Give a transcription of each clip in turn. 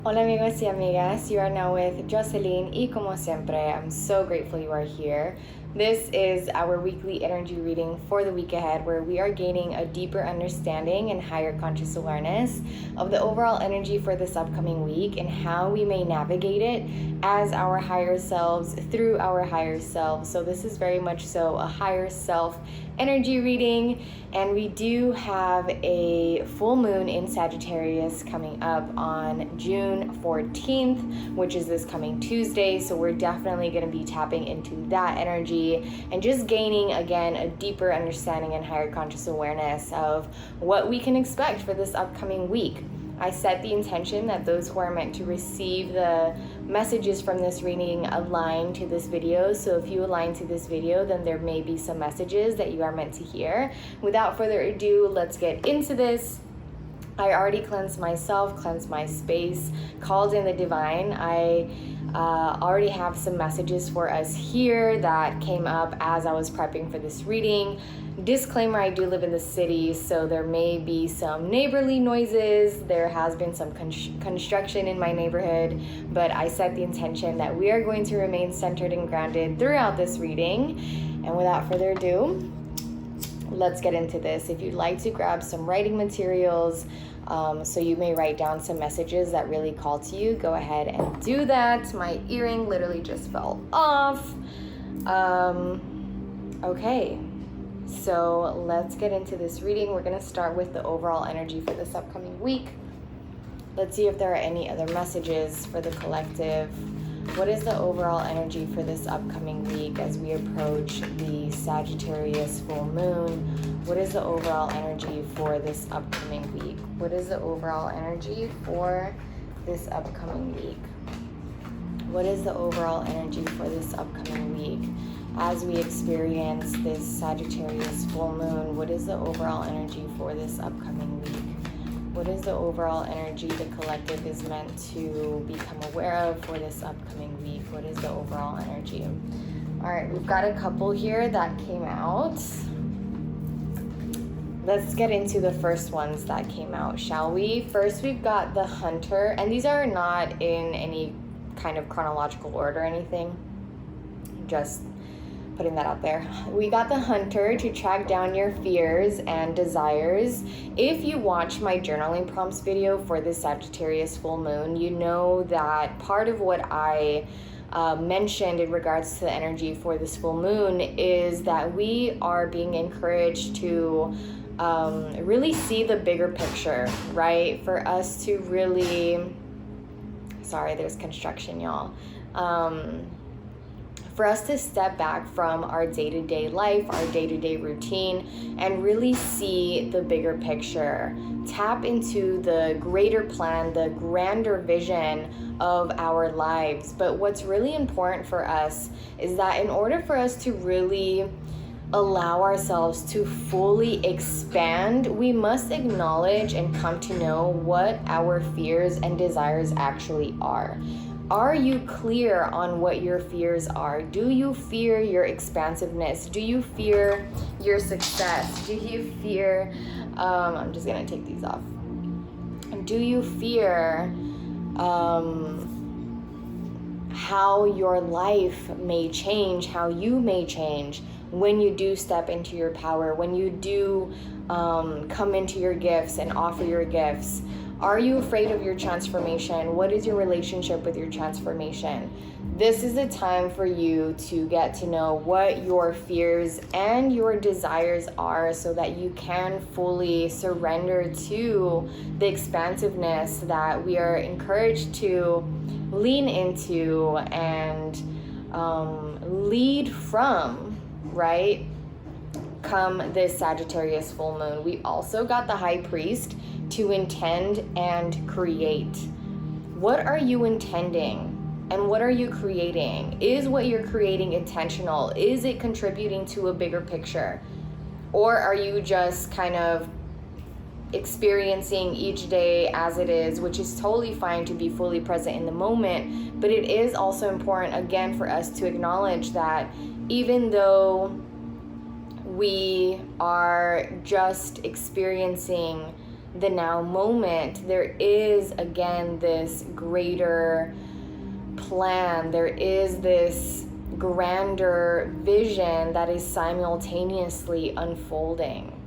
Hola amigos y amigas, you are now with Jocelyn y como siempre, I'm so grateful you are here. This is our weekly energy reading for the week ahead where we are gaining a deeper understanding and higher conscious awareness of the overall energy for this upcoming week and how we may navigate it as our higher selves through our higher selves. So this is very much so a higher self energy reading, and we do have a full moon in Sagittarius coming up on June 14th, which is this coming Tuesday. So we're definitely going to be tapping into that energy and just gaining again a deeper understanding and higher conscious awareness of what we can expect for this upcoming week. I set the intention that those who are meant to receive the messages from this reading align to this video. So if you align to this video, then there may be some messages that you are meant to hear. Without further ado, let's get into this. I already cleansed myself, cleansed my space, called in the divine. I already have some messages for us here that came up as I was prepping for this reading. Disclaimer, I do live in the city, so there may be some neighborly noises. There has been some construction in my neighborhood, but I set the intention that we are going to remain centered and grounded throughout this reading. And without further ado, let's get into this. If you'd like to grab some writing materials, so you may write down some messages that really call to you, go ahead and do that. My earring literally just fell off. Okay. So let's get into this reading. We're going to start with the overall energy for this upcoming week. Let's see if there are any other messages for the collective. What is the overall energy for this upcoming week as we approach the Sagittarius full moon? What is the overall energy for this upcoming week? What is the overall energy for this upcoming week? What is the overall energy for this upcoming week? As we experience this Sagittarius full moon, what is the overall energy for this upcoming week? What is the overall energy the collective is meant to become aware of for this upcoming week? What is the overall energy? All right, we've got a couple here that came out. Let's get into the first ones that came out, shall we? First, we've got the Hunter, and these are not in any kind of chronological order or anything. Just putting that out there. We got the Hunter to track down your fears and desires. If you watch my journaling prompts video for this Sagittarius full moon, you know that part of what I mentioned in regards to the energy for this full moon is that we are being encouraged to really see the bigger picture, right? For us to really, sorry, there's construction, y'all. For us to step back from our day-to-day life, our day-to-day routine, and really see the bigger picture. Tap into the greater plan, the grander vision of our lives. But what's really important for us is that in order for us to really allow ourselves to fully expand, we must acknowledge and come to know what our fears and desires actually are. Are you clear on what your fears are? Do you fear your expansiveness? Do you fear your success? Do you fear, I'm just gonna take these off. Do you fear how your life may change, how you may change when you do step into your power, when you do come into your gifts and offer your gifts? Are you afraid of your transformation? What is your relationship with your transformation? This is a time for you to get to know what your fears and your desires are so that you can fully surrender to the expansiveness that we are encouraged to lean into and lead from, right? Come this Sagittarius full moon. We also got the High Priest to intend and create. What are you intending and what are you creating? Is what you're creating intentional? Is it contributing to a bigger picture? Or are you just kind of experiencing each day as it is, which is totally fine to be fully present in the moment, but it is also important again for us to acknowledge that even though we are just experiencing the now moment, there is again this greater plan. There is this grander vision that is simultaneously unfolding,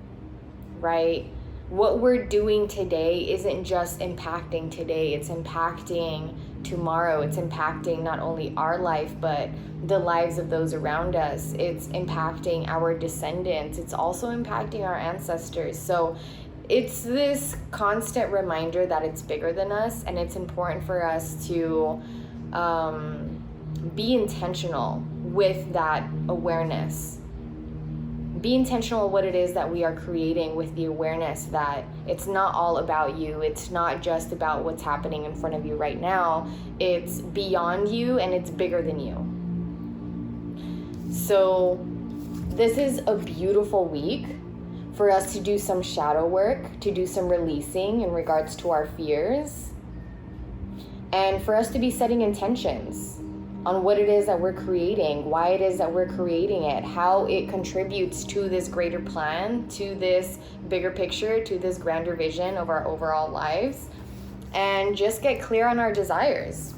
right? What we're doing today isn't just impacting today, it's impacting tomorrow. It's impacting not only our life, but the lives of those around us. It's impacting our descendants. It's also impacting our ancestors. So it's this constant reminder that it's bigger than us, and it's important for us to be intentional with that awareness. Be intentional what it is that we are creating, with the awareness that it's not all about you. It's not just about what's happening in front of you right now. It's beyond you and it's bigger than you. So this is a beautiful week for us to do some shadow work, to do some releasing in regards to our fears, and for us to be setting intentions on what it is that we're creating, why it is that we're creating it, how it contributes to this greater plan, to this bigger picture, to this grander vision of our overall lives, and just get clear on our desires.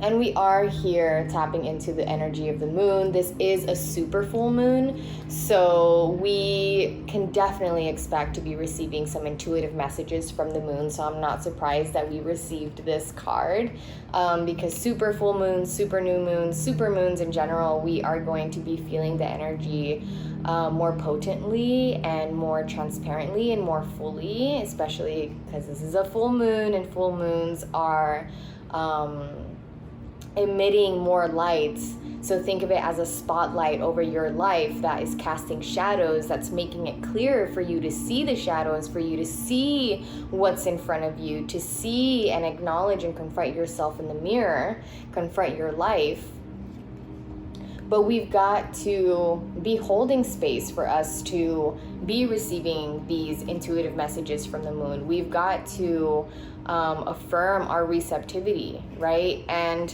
And we are here tapping into the energy of the moon. This is a super full moon, so we can definitely expect to be receiving some intuitive messages from the moon. So I'm not surprised that we received this card, because super full moons, super new moons, super moons in general, we are going to be feeling the energy more potently and more transparently and more fully, especially because this is a full moon, and full moons are emitting more lights. So think of it as a spotlight over your life that is casting shadows, that's making it clearer for you to see the shadows, for you to see what's in front of you, to see and acknowledge and confront yourself in the mirror, confront your life. But we've got to be holding space for us to be receiving these intuitive messages from the moon. We've got to affirm our receptivity, right? And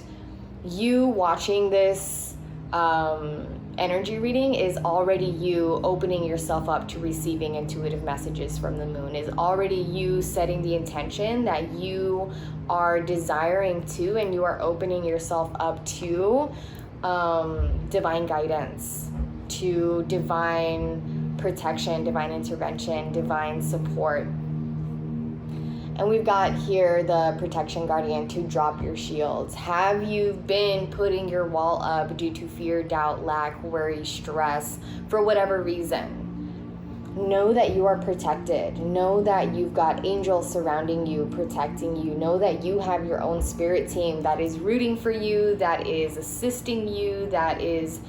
you watching this energy reading is already you opening yourself up to receiving intuitive messages from the moon, is already you setting the intention that you are desiring to, and you are opening yourself up to divine guidance, to divine protection, divine intervention, divine support. And we've got here the protection guardian to drop your shields. Have you been putting your wall up due to fear, doubt, lack, worry, stress, for whatever reason? Know that you are protected. Know that you've got angels surrounding you, protecting you. Know that you have your own spirit team that is rooting for you, that is assisting you, that is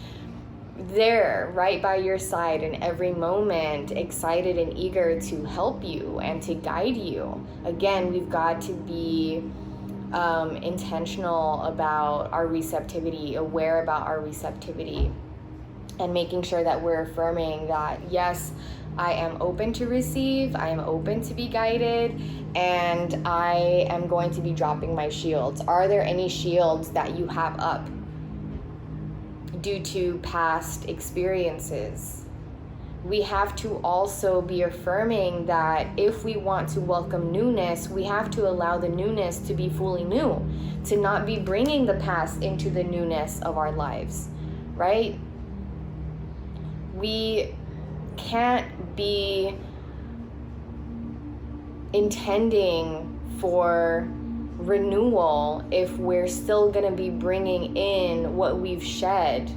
there right by your side in every moment, excited and eager to help you and to guide you. Again, we've got to be intentional about our receptivity, aware about our receptivity, and making sure that we're affirming that, yes, I am open to receive, I am open to be guided, and I am going to be dropping my shields. Are there any shields that you have up due to past experiences? We have to also be affirming that if we want to welcome newness, we have to allow the newness to be fully new, to not be bringing the past into the newness of our lives, right? We can't be intending for renewal if we're still going to be bringing in what we've shed,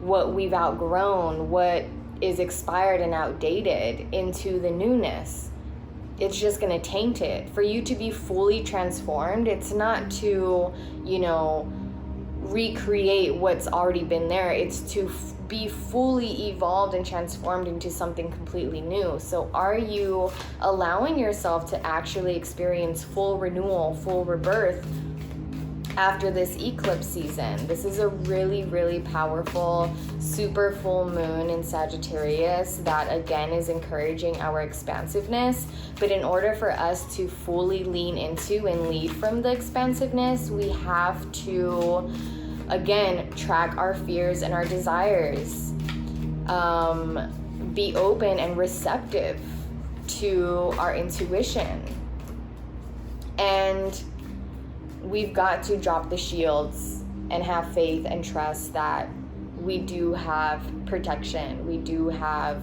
what we've outgrown, what is expired and outdated into the newness. It's just going to taint it. For you to be fully transformed, it's not to, recreate what's already been there. It's to be fully evolved and transformed into something completely new. So are you allowing yourself to actually experience full renewal, full rebirth after this eclipse season? This is a really, really powerful super full moon in Sagittarius that again is encouraging our expansiveness. But in order for us to fully lean into and lead from the expansiveness, we have to again track our fears and our desires, be open and receptive to our intuition. And we've got to drop the shields and have faith and trust that we do have protection. We do have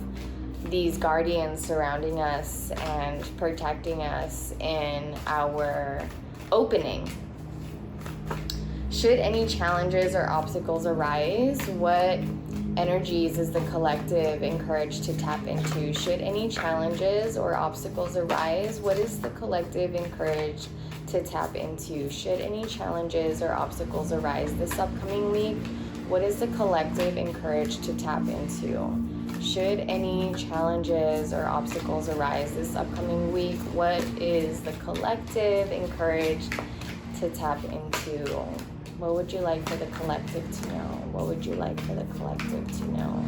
these guardians surrounding us and protecting us in our opening. Should any challenges or obstacles arise, what energies is the collective encouraged to tap into? Should any challenges or obstacles arise, what is the collective encouraged to tap into? Should any challenges or obstacles arise this upcoming week, what is the collective encouraged to tap into? Should any challenges or obstacles arise this upcoming week, what is the collective encouraged to tap into? What would you like for the collective to know? What would you like for the collective to know?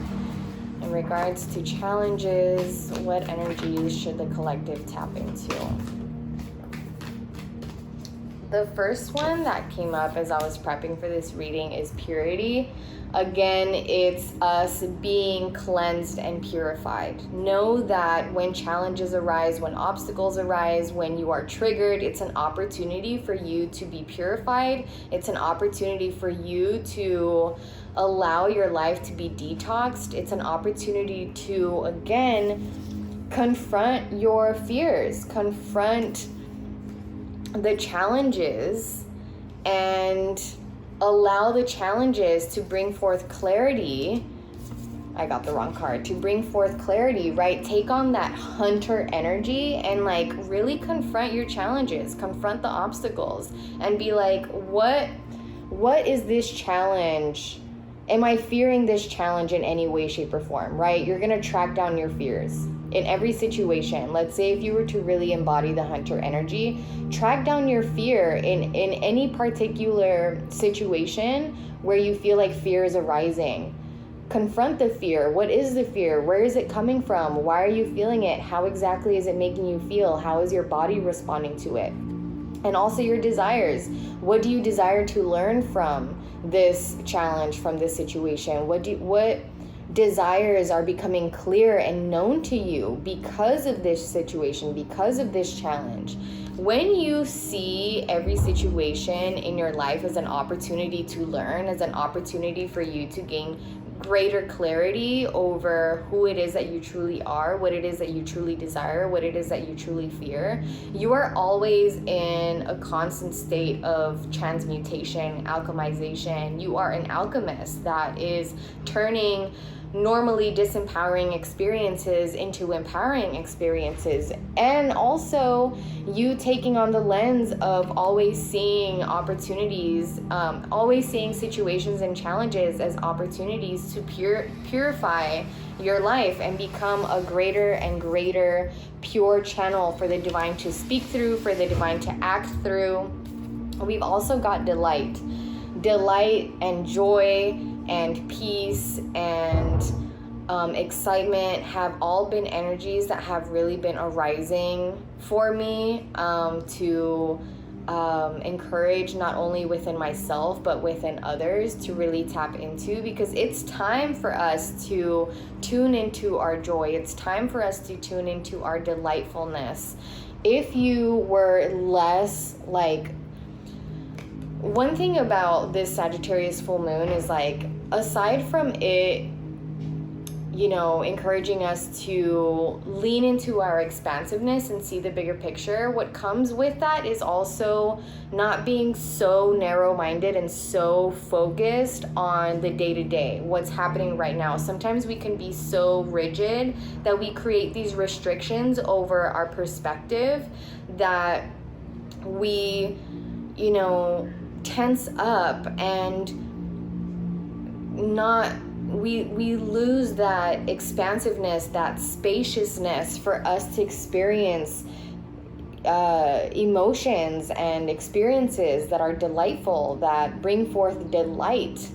In regards to challenges, what energies should the collective tap into? The first one that came up as I was prepping for this reading is purity. Again, it's us being cleansed and purified. Know that when challenges arise, when obstacles arise, when you are triggered, it's an opportunity for you to be purified. It's an opportunity for you to allow your life to be detoxed. It's an opportunity to, again, confront your fears, confront the challenges, and allow the challenges to bring forth clarity. I got the wrong card. To bring forth clarity, right? Take on that hunter energy and like really confront your challenges, confront the obstacles, and be like, what is this challenge? Am I fearing this challenge in any way, shape, or form, right? You're gonna track down your fears in every situation. Let's say if you were to really embody the hunter energy, track down your fear in any particular situation where you feel like fear is arising. Confront the fear. What is the fear? Where is it coming from? Why are you feeling it? How exactly is it making you feel? How is your body responding to it? And also your desires. What do you desire to learn from this challenge, from this situation? What desires are becoming clear and known to you because of this situation, because of this challenge? When you see every situation in your life as an opportunity to learn, as an opportunity for you to gain greater clarity over who it is that you truly are, what it is that you truly desire, what it is that you truly fear, you are always in a constant state of transmutation, alchemization. You are an alchemist that is turning normally disempowering experiences into empowering experiences. And also you taking on the lens of always seeing opportunities, always seeing situations and challenges as opportunities to purify your life and become a greater and greater pure channel for the divine to speak through, for the divine to act through. We've also got delight and joy and peace and excitement have all been energies that have really been arising for me to encourage not only within myself but within others to really tap into, because it's time for us to tune into our joy. It's time for us to tune into our delightfulness. If you were less like, one thing about this Sagittarius full moon is like, aside from it, you know, encouraging us to lean into our expansiveness and see the bigger picture, what comes with that is also not being so narrow-minded and so focused on the day-to-day, what's happening right now. Sometimes we can be so rigid that we create these restrictions over our perspective that we, you know, tense up and we lose that expansiveness, that spaciousness for us to experience emotions and experiences that are delightful, that bring forth delight.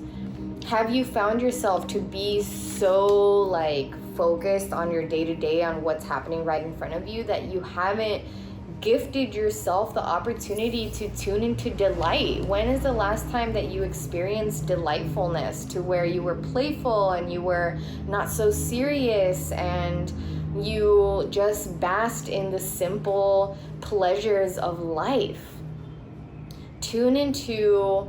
Have you found yourself to be so like focused on your day-to-day, on what's happening right in front of you, that you haven't gifted yourself the opportunity to tune into delight? When is the last time that you experienced delightfulness to where you were playful and you were not so serious and you just bask in the simple pleasures of life. Tune into,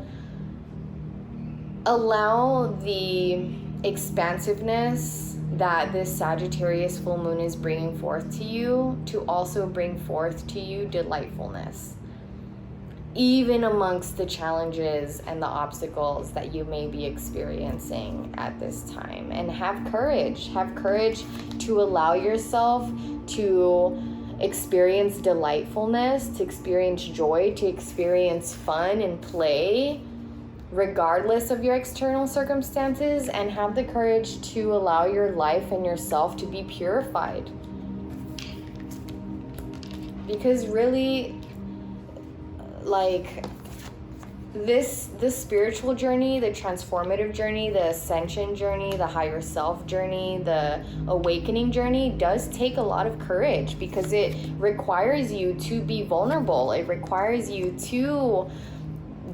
allow the expansiveness that this Sagittarius full moon is bringing forth to you to also bring forth to you delightfulness, even amongst the challenges and the obstacles that you may be experiencing at this time. And have courage to allow yourself to experience delightfulness, to experience joy, to experience fun and play, regardless of your external circumstances, and have the courage to allow your life and yourself to be purified. Because really, like, the spiritual journey, the transformative journey, the ascension journey, the higher self journey, the awakening journey does take a lot of courage, because it requires you to be vulnerable. It requires you to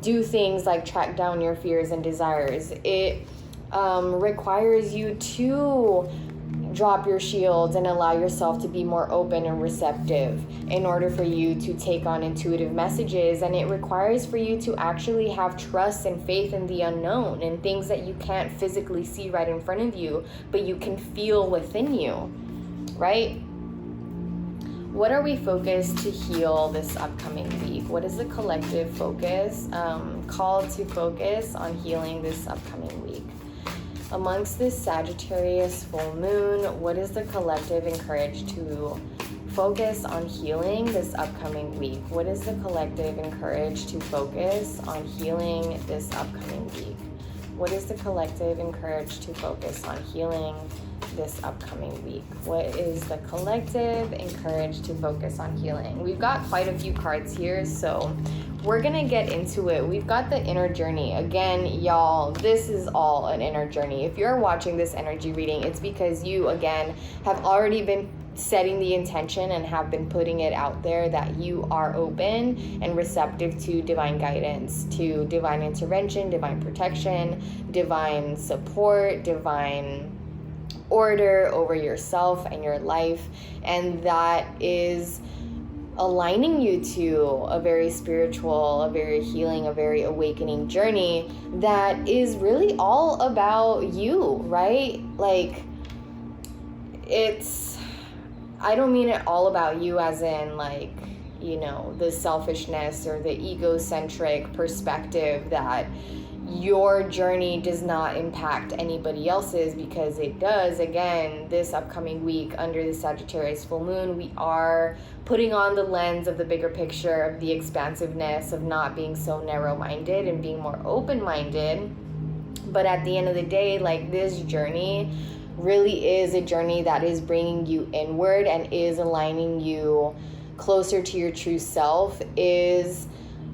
do things like track down your fears and desires. It requires you to drop your shields and allow yourself to be more open and receptive in order for you to take on intuitive messages. And it requires for you to actually have trust and faith in the unknown, and things that you can't physically see right in front of you, but you can feel within you, right? What are we focused to heal this upcoming week? What is the collective focus, call to focus on healing this upcoming week? Amongst this Sagittarius full moon, what is the collective encouraged to focus on healing this upcoming week? What is the collective encouraged to focus on healing this upcoming week? What is the collective encouraged to focus on healing this upcoming week? What is the collective encouraged to focus on healing? We've got quite a few cards here, so we're gonna get into it. We've got the inner journey. Again, y'all, this is all an inner journey. If you're watching this energy reading, it's because you, again, have already been setting the intention and have been putting it out there that you are open and receptive to divine guidance, to divine intervention, divine protection, divine support, divine order over yourself and your life. And that is aligning you to a very spiritual, a very healing, a very awakening journey that is really all about you, right? Like, I don't mean it all about you as in, like, you know, the selfishness or the egocentric perspective that your journey does not impact anybody else's, because it does. Again, this upcoming week under the Sagittarius full moon, we are putting on the lens of the bigger picture, of the expansiveness, of not being so narrow-minded and being more open-minded. But at the end of the day, like, this journey really is a journey that is bringing you inward and is aligning you closer to your true self, is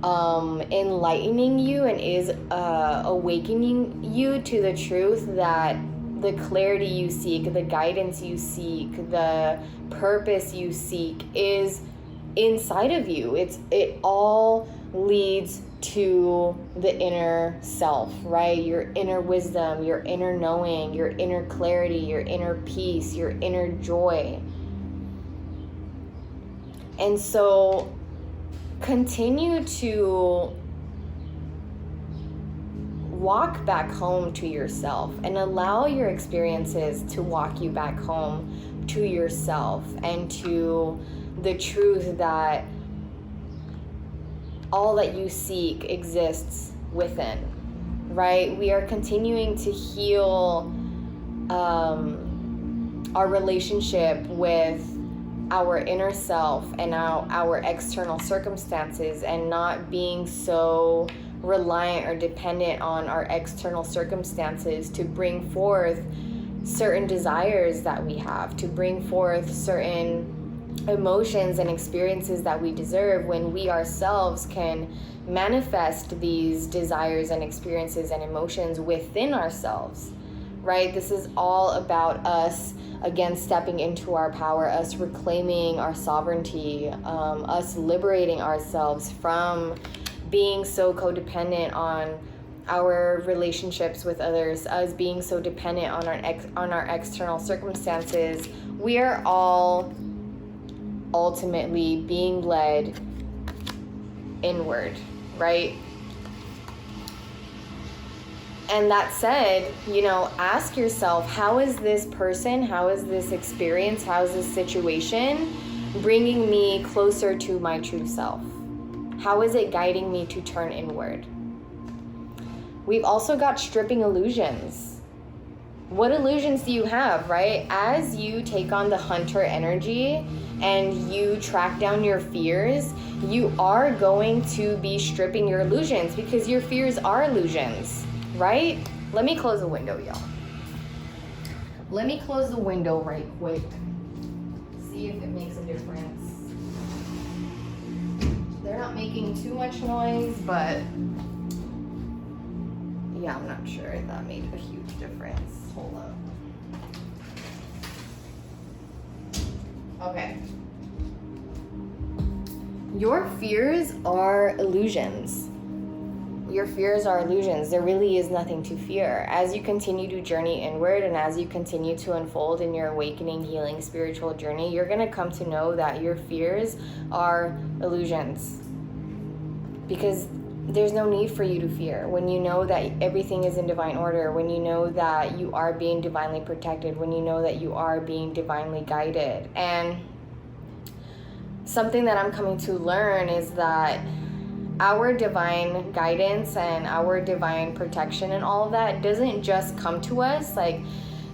enlightening you, and is awakening you to the truth that the clarity you seek, the guidance you seek, the purpose you seek is inside of you. It all leads to the inner self, right? Your inner wisdom, your inner knowing, your inner clarity, your inner peace, your inner joy. And so continue to walk back home to yourself and allow your experiences to walk you back home to yourself and to the truth that all that you seek exists within, right? We are continuing to heal our relationship with our inner self and our external circumstances, and not being so reliant or dependent on our external circumstances to bring forth certain desires that we have, to bring forth certain emotions and experiences that we deserve, when we ourselves can manifest these desires and experiences and emotions within ourselves, right? This is all about us, again, stepping into our power, us reclaiming our sovereignty, us liberating ourselves from being so codependent on our relationships with others, us being so dependent on our external circumstances, we are all ultimately being led inward, right? And that said, ask yourself, how is this person, how is this experience, how is this situation bringing me closer to my true self? How is it guiding me to turn inward? We've also got stripping illusions. What illusions do you have, right? As you take on the hunter energy and you track down your fears, you are going to be stripping your illusions, because your fears are illusions, right? Let me close the window, y'all. Let me close the window right quick. See if it makes a difference. They're not making too much noise, but yeah, I'm not sure if that made a huge difference. Hold up. Okay. Your fears are illusions. Your fears are illusions. There really is nothing to fear. As you continue to journey inward and as you continue to unfold in your awakening, healing, spiritual journey, you're going to come to know that your fears are illusions. Because there's no need for you to fear. When you know that everything is in divine order, when you know that you are being divinely protected, when you know that you are being divinely guided. And something that I'm coming to learn is that our divine guidance and our divine protection and all of that doesn't just come to us. Like,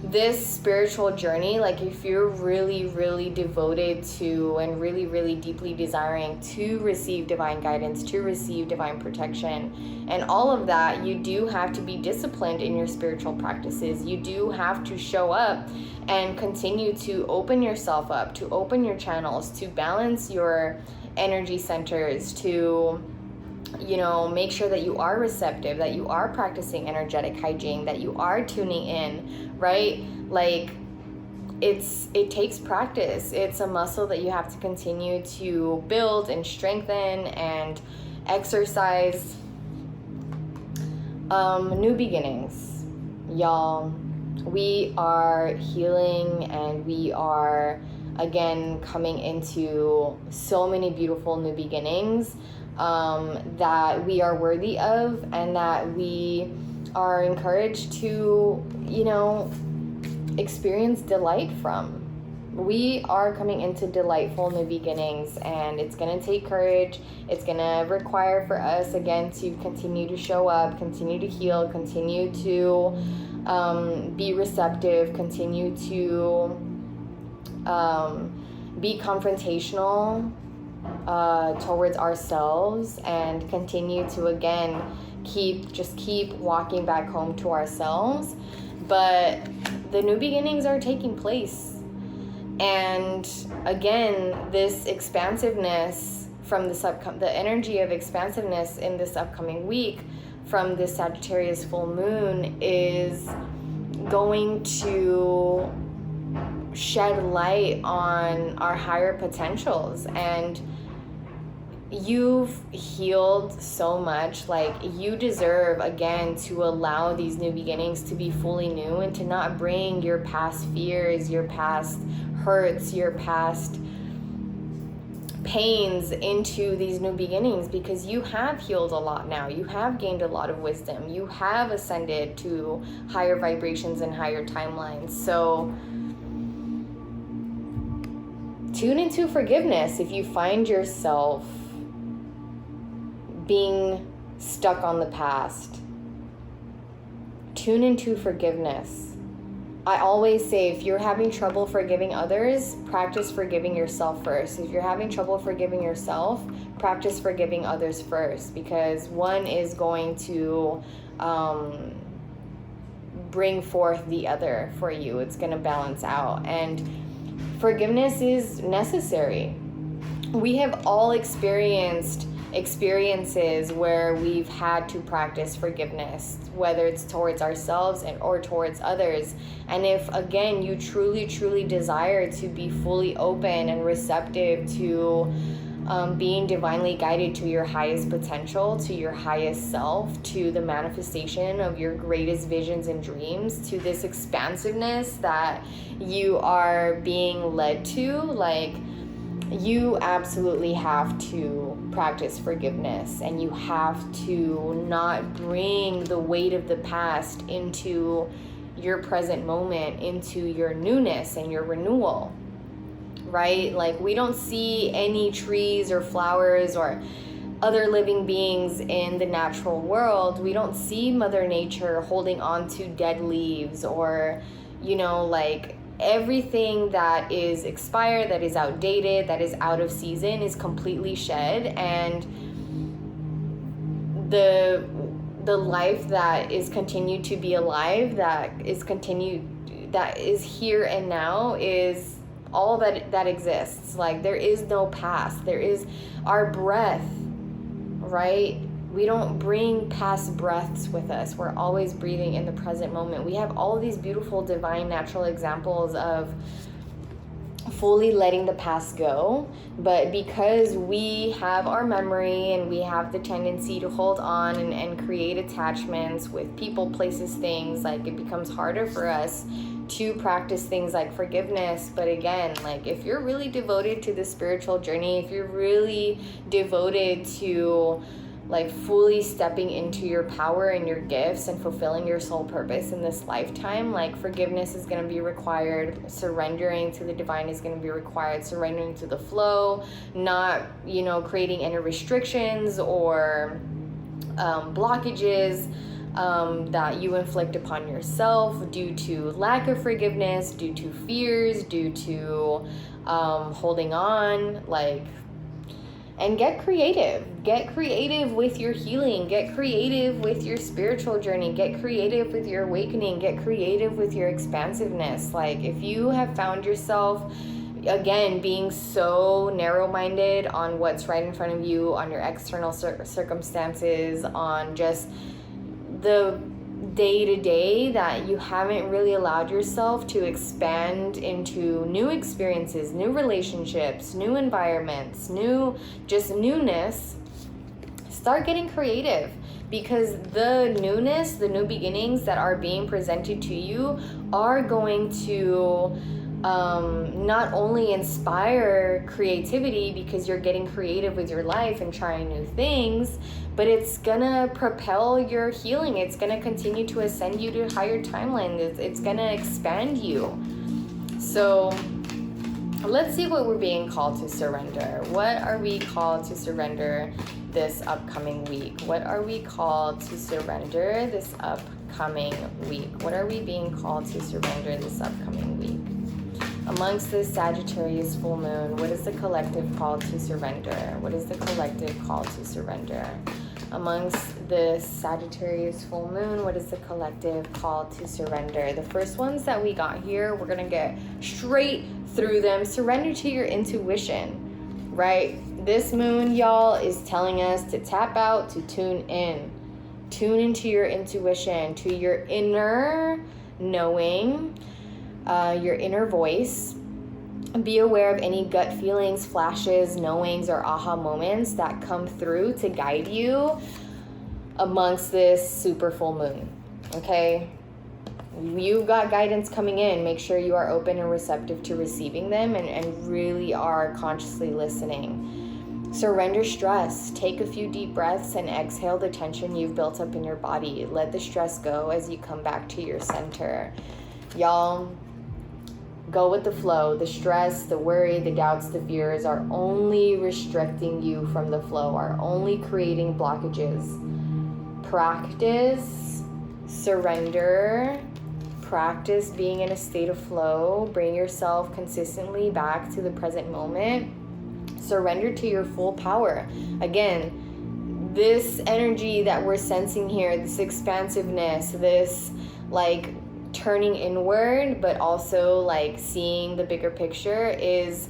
this spiritual journey, like, if you're really, really devoted to and really, really deeply desiring to receive divine guidance, to receive divine protection and all of that, you do have to be disciplined in your spiritual practices. You do have to show up and continue to open yourself up, to open your channels, to balance your energy centers, to make sure that you are receptive, that you are practicing energetic hygiene, that you are tuning in, right? Like, it takes practice. It's a muscle that you have to continue to build and strengthen and exercise. New beginnings, y'all. We are healing and we are, again, coming into so many beautiful new beginnings that we are worthy of and that we are encouraged to, experience delight from. We are coming into delightful new beginnings, and it's going to take courage. It's going to require for us, again, to continue to show up, continue to heal, continue to be receptive, continue to be confrontational towards ourselves, and continue to, again, keep walking back home to ourselves. But the new beginnings are taking place. And again, this expansiveness from the energy of expansiveness in this upcoming week from this Sagittarius full moon is going to shed light on our higher potentials. And you've healed so much. Like, you deserve, again, to allow these new beginnings to be fully new and to not bring your past fears, your past hurts, your past pains into these new beginnings, because you have healed a lot now. You have gained a lot of wisdom. You have ascended to higher vibrations and higher timelines. So tune into forgiveness if you find yourself being stuck on the past. Tune into forgiveness. I always say, if you're having trouble forgiving others, practice forgiving yourself first. If you're having trouble forgiving yourself, practice forgiving others first, because one is going to bring forth the other for you. It's going to balance out. And forgiveness is necessary. We have all experienced experiences where we've had to practice forgiveness, whether it's towards ourselves or towards others. And if, again, you truly desire to be fully open and receptive to being divinely guided to your highest potential, to your highest self, to the manifestation of your greatest visions and dreams, to this expansiveness that you are being led to. Like, you absolutely have to practice forgiveness, and you have to not bring the weight of the past into your present moment, into your newness and your renewal, right? Like, we don't see any trees or flowers or other living beings in the natural world. We don't see Mother Nature holding on to dead leaves, or, you know, like, everything that is expired, that is outdated, that is out of season is completely shed, and the life that is continued to be alive, that is here and now, is all that exists. Like, there is no past. There is our breath, right? We don't bring past breaths with us. We're always breathing in the present moment. We have all of these beautiful divine natural examples of fully letting the past go, but because we have our memory and we have the tendency to hold on and create attachments with people, places, things, like, it becomes harder for us to practice things like forgiveness. But again, like, if you're really devoted to the spiritual journey, if you're really devoted to, like, fully stepping into your power and your gifts and fulfilling your soul purpose in this lifetime, like, forgiveness is going to be required. Surrendering to the divine is going to be required. Surrendering to the flow, not, you know, creating any restrictions or blockages that you inflict upon yourself due to lack of forgiveness, due to fears, due to holding on, like. And get creative with your healing, get creative with your spiritual journey, get creative with your awakening, get creative with your expansiveness. Like, if you have found yourself, again, being so narrow-minded on what's right in front of you, on your external circumstances, on just the day-to-day, that you haven't really allowed yourself to expand into new experiences, new relationships, new environments, newness, start getting creative. Because the newness, the new beginnings that are being presented to you are going to not only inspire creativity, because you're getting creative with your life and trying new things, but it's gonna propel your healing. It's gonna continue to ascend you to higher timelines. It's gonna expand you. So let's see what we're being called to surrender. What are we called to surrender this upcoming week? What are we called to surrender this upcoming week? What are we being called to surrender this upcoming week? Amongst the Sagittarius Full Moon, what is the collective called to surrender? What is the collective called to surrender? Amongst the Sagittarius Full Moon, what is the collective called to surrender? The first ones that we got here, we're going to get straight through them. Surrender to your intuition, right? This moon, y'all, is telling us to tap out, to tune in. Tune into your intuition, to your inner knowing, your inner voice. Be aware of any gut feelings, flashes, knowings, or aha moments that come through to guide you amongst this super full moon, okay? You've got guidance coming in. Make sure you are open and receptive to receiving them, and really are consciously listening. Surrender stress. Take a few deep breaths and exhale the tension you've built up in your body. Let the stress go as you come back to your center. Y'all, go with the flow. The stress, the worry, the doubts, the fears are only restricting you from the flow, are only creating blockages. Practice surrender. Practice being in a state of flow. Bring yourself consistently back to the present moment. Surrender to your full power. Again, this energy that we're sensing here, this expansiveness, this like turning inward, but also like seeing the bigger picture, is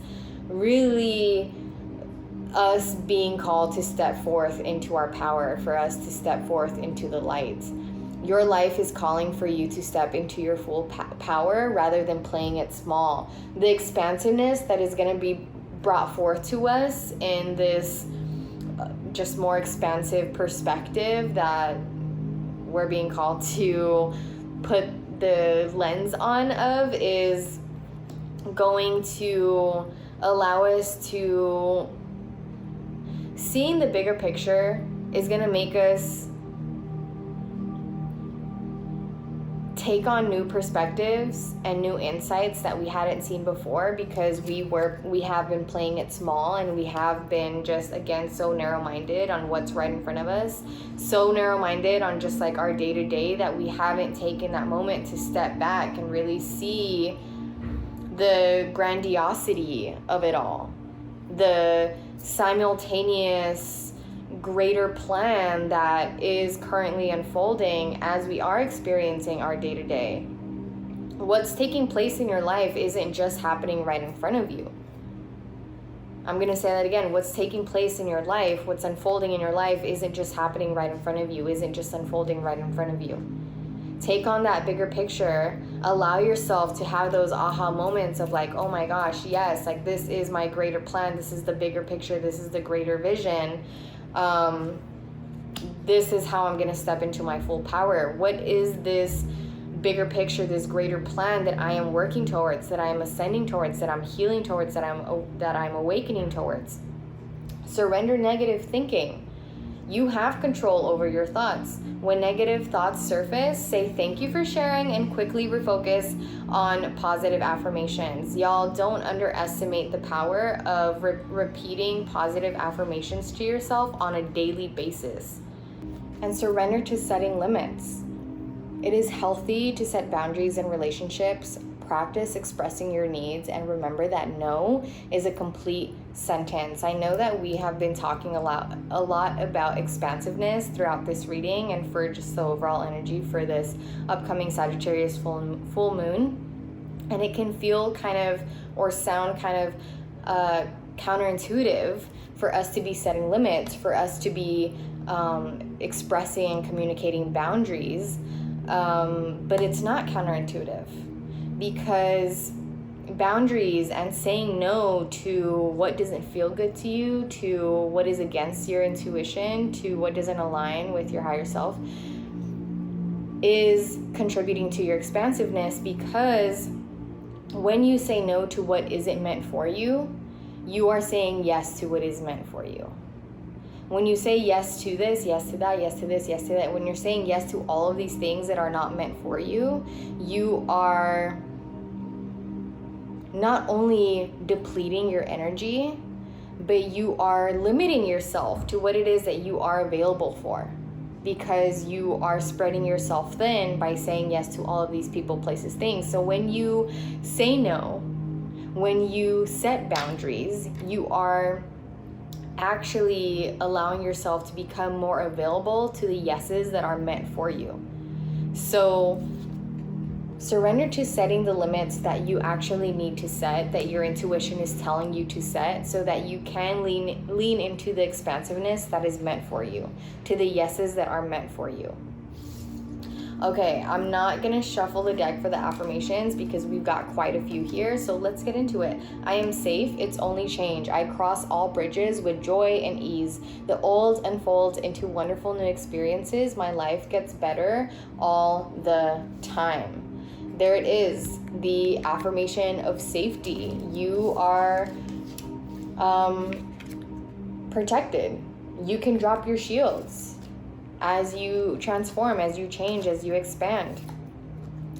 really us being called to step forth into our power, for us to step forth into the light. Your life is calling for you to step into your full power rather than playing it small. The expansiveness that is going to be brought forth to us in this just more expansive perspective that we're being called to put the lens on of is going to allow us to seeing the bigger picture is going to make us take on new perspectives and new insights that we hadn't seen before, because we have been playing it small, and we have been just, again, so narrow-minded on what's right in front of us, so narrow-minded on just like our day-to-day, that we haven't taken that moment to step back and really see the grandiosity of it all, the simultaneous greater plan that is currently unfolding as we are experiencing our day-to-day. What's taking place in your life isn't just happening right in front of you. I'm going to say that again. What's taking place in your life, what's unfolding in your life, isn't just happening right in front of you, isn't just unfolding right in front of you. Take on that bigger picture. Allow yourself to have those aha moments of like, oh my gosh, yes, like this is my greater plan. This is the bigger picture. This is the greater vision. This is how I'm going to step into my full power. What is this bigger picture, this greater plan that I am working towards, that I am ascending towards, that I'm healing towards, that I'm awakening towards? Surrender negative thinking. You have control over your thoughts. When negative thoughts surface, say thank you for sharing and quickly refocus on positive affirmations. Y'all, don't underestimate the power of repeating positive affirmations to yourself on a daily basis. And surrender to setting limits. It is healthy to set boundaries in relationships. Practice expressing your needs, and remember that no is a complete sentence. I know that we have been talking a lot about expansiveness throughout this reading, and for just the overall energy for this upcoming Sagittarius full moon, and it can feel kind of, or sound kind of counterintuitive for us to be setting limits, for us to be expressing and communicating boundaries, but it's not counterintuitive. Because boundaries and saying no to what doesn't feel good to you, to what is against your intuition, to what doesn't align with your higher self, is contributing to your expansiveness. Because when you say no to what isn't meant for you, you are saying yes to what is meant for you. When you say yes to this, yes to that, yes to this, yes to that, when you're saying yes to all of these things that are not meant for you, you are not only depleting your energy, but you are limiting yourself to what it is that you are available for, because you are spreading yourself thin by saying yes to all of these people, places, things. So when you say no, when you set boundaries, you are actually allowing yourself to become more available to the yeses that are meant for you. So surrender to setting the limits that you actually need to set, that your intuition is telling you to set, so that you can lean into the expansiveness that is meant for you, to the yeses that are meant for you. Okay, I'm not gonna shuffle the deck for the affirmations because we've got quite a few here, so let's get into it. I am safe, it's only change. I cross all bridges with joy and ease. The old unfolds into wonderful new experiences. My life gets better all the time. There it is, the affirmation of safety. You are protected. You can drop your shields as you transform, as you change, as you expand.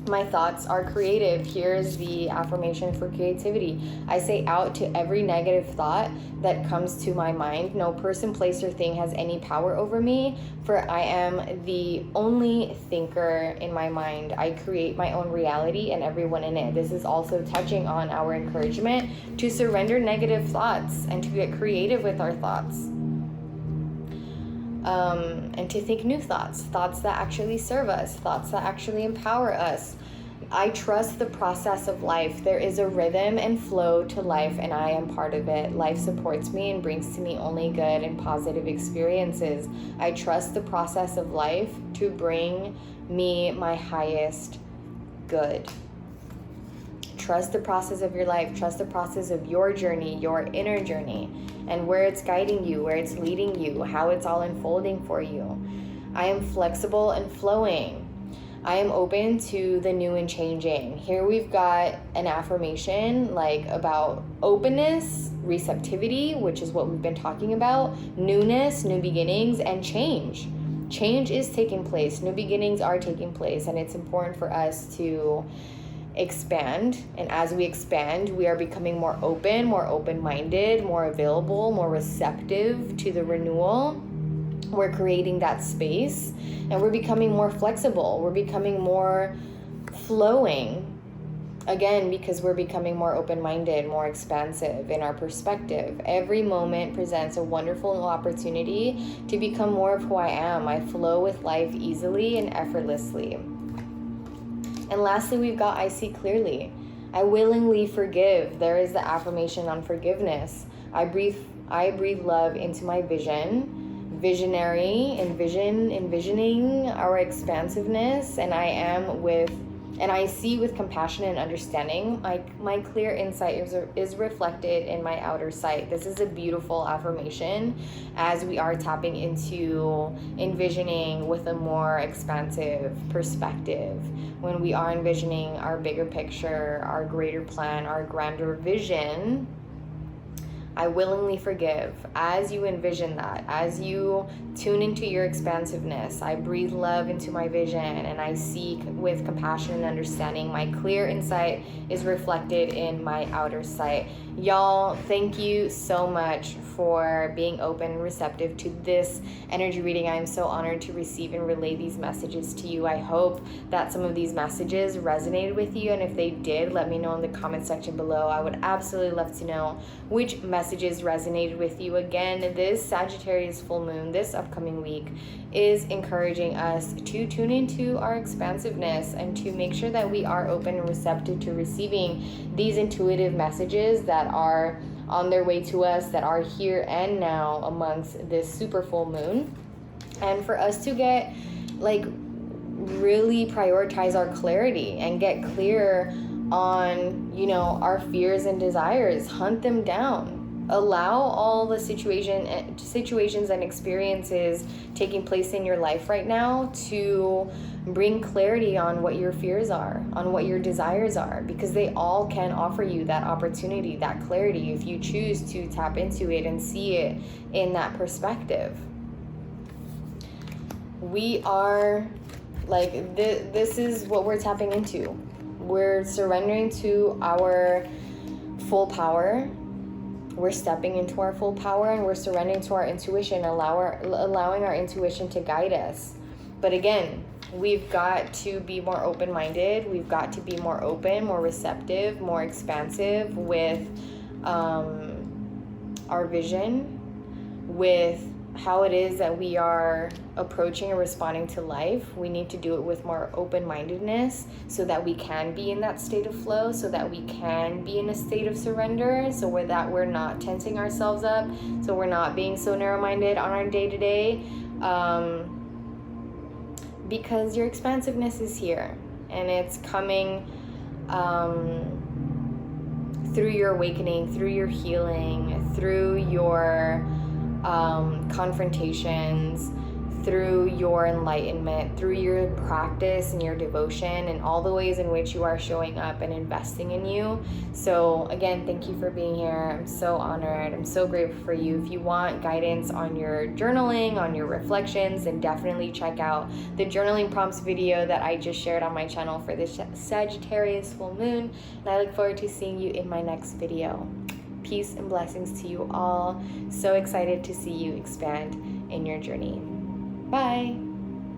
My thoughts are creative. Here's the affirmation for creativity. I say out to every negative thought that comes to my mind. No person, place, or thing has any power over me, for I am the only thinker in my mind. I create my own reality and everyone in it. This is also touching on our encouragement to surrender negative thoughts and to get creative with our thoughts. And to think new thoughts that actually serve us, thoughts that actually empower us. I trust the process of life. There is a rhythm and flow to life, and I am part of it. Life supports me and brings to me only good and positive experiences. I trust the process of life to bring me my highest good. Trust the process of your life. Trust the process of your journey, your inner journey, and where it's guiding you, where it's leading you, how it's all unfolding for you. I am flexible and flowing. I am open to the new and changing. Here we've got an affirmation like about openness, receptivity, which is what we've been talking about, newness, new beginnings, and change. Change is taking place. New beginnings are taking place, and it's important for us to expand. And as we expand, we are becoming more open-minded, more available, more receptive to the renewal. We're creating that space, and we're becoming more flexible. We're becoming more flowing, again, because we're becoming more open-minded, more expansive in our perspective. Every moment presents a wonderful opportunity to become more of who I am. I flow with life easily and effortlessly. And lastly, we've got I see clearly. I willingly forgive. There is the affirmation on forgiveness. I breathe love into my vision. Visionary, envisioning our expansiveness, and I see with compassion and understanding. My clear insight is reflected in my outer sight. This is a beautiful affirmation as we are tapping into envisioning with a more expansive perspective. When we are envisioning our bigger picture, our greater plan, our grander vision, I willingly forgive. As you envision that, as you tune into your expansiveness, I breathe love into my vision, and I seek with compassion and understanding. My clear insight is reflected in my outer sight. Y'all, thank you so much for being open and receptive to this energy reading. I am so honored to receive and relay these messages to you. I hope that some of these messages resonated with you, and if they did, let me know in the comment section below. I would absolutely love to know which messages resonated with you. Again, this Sagittarius full moon this upcoming week is encouraging us to tune into our expansiveness and to make sure that we are open and receptive to receiving these intuitive messages that are on their way to us, that are here and now amongst this super full moon. And for us to get really prioritize our clarity and get clear on, our fears and desires, hunt them down. Allow all the situations and experiences taking place in your life right now to bring clarity on what your fears are, on what your desires are, because they all can offer you that opportunity, that clarity, if you choose to tap into it and see it in that perspective. We are this is what we're tapping into. We're surrendering to our full power. We're stepping into our full power, and we're surrendering to our intuition, allowing our intuition to guide us. But again, we've got to be more open-minded. We've got to be more open, more receptive, more expansive with our vision, with how it is that we are approaching and responding to life. We need to do it with more open-mindedness so that we can be in that state of flow, so that we can be in a state of surrender, so we're not tensing ourselves up, so we're not being so narrow-minded on our day-to-day, because your expansiveness is here, and it's coming through your awakening, through your healing, through your confrontations, through your enlightenment, through your practice and your devotion, and all the ways in which you are showing up and investing in you. So again, thank you for being here. I'm so honored. I'm so grateful for you. If you want guidance on your journaling, on your reflections, then definitely check out the journaling prompts video that I just shared on my channel for this Sagittarius full moon. And I look forward to seeing you in my next video. Peace and blessings to you all. So excited to see you expand in your journey. Bye.